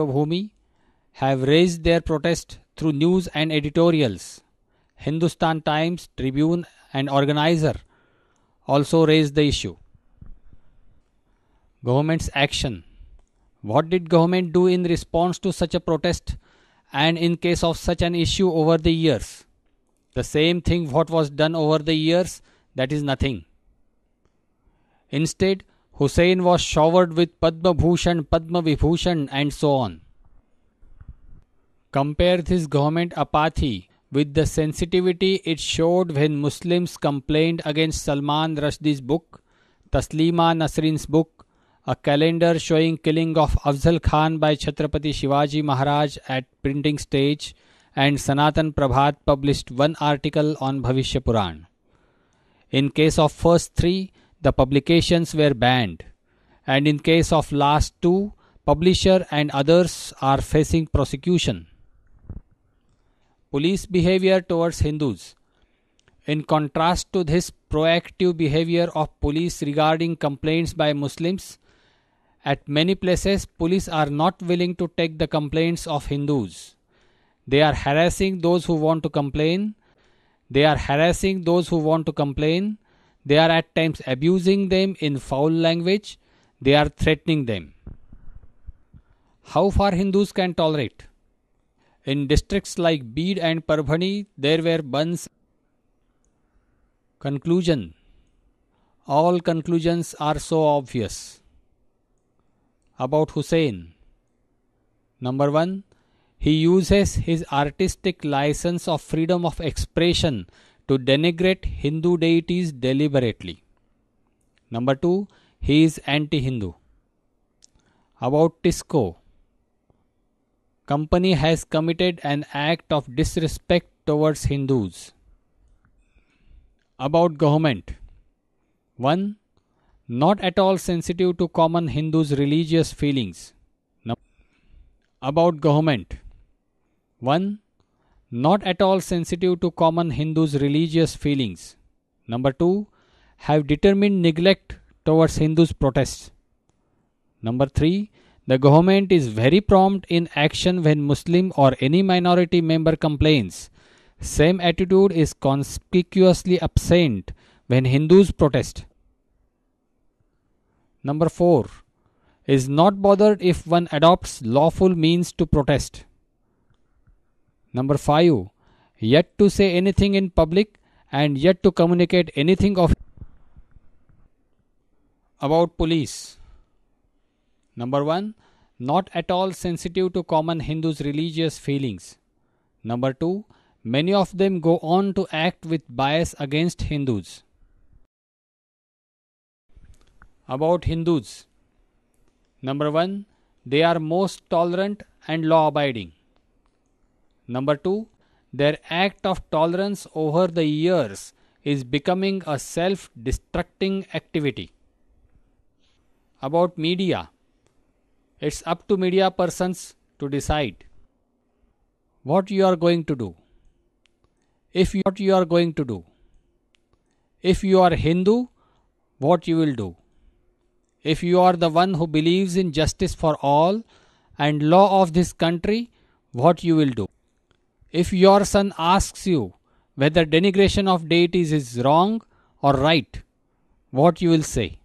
Bhumi have raised their protest through news and editorials. Hindustan Times, Tribune and Organizer also raised the issue. Government's action. What did government do in response to such a protest and in case of such an issue over the years? The same thing what was done over the years, that is nothing. Instead, Hussain was showered with Padma Bhushan, Padma Vibhushan and so on. Compare this government apathy with the sensitivity it showed when Muslims complained against Salman Rushdie's book, Taslima Nasrin's book, a calendar showing killing of Afzal Khan by Chhatrapati Shivaji Maharaj at printing stage, and Sanatan Prabhat published one article on Bhavishya Puran. In case of first three, the publications were banned, and in case of last two, publisher and others are facing prosecution. Police behavior towards Hindus. In contrast to this proactive behavior of police regarding complaints by Muslims, at many places police are not willing to take the complaints of Hindus. They are harassing those who want to complain. They are at times abusing them in foul language. They are threatening them. How far Hindus can tolerate? In districts like Beed and Parbhani, there were buns. Conclusion. All conclusions are so obvious. About Hussain. Number 1. He uses his artistic license of freedom of expression to denigrate Hindu deities deliberately. Number 2. He is anti-Hindu. About Tisco. Company has committed an act of disrespect towards Hindus. About government. 1. Not at all sensitive to common Hindus' religious feelings. About government. 1. Not at all sensitive to common Hindus' religious feelings. Number 2. Have determined neglect towards Hindus' protests. Number 3. The government is very prompt in action when Muslim or any minority member complains. Same attitude is conspicuously absent when Hindus protest. Number 4. Is not bothered if one adopts lawful means to protest. Number 5. Yet to say anything in public and yet to communicate anything of. About police. Number 1. Not at all sensitive to common Hindus' religious feelings. Number 2. Many of them go on to act with bias against Hindus. About Hindus. Number 1. They are most tolerant and law-abiding. Number 2. Their act of tolerance over the years is becoming a self-destructing activity. About media. It's up to media persons to decide what you are going to do. If you are Hindu, what you will do. If you are the one who believes in justice for all and law of this country, what you will do. If your son asks you whether denigration of deities is wrong or right, what you will say.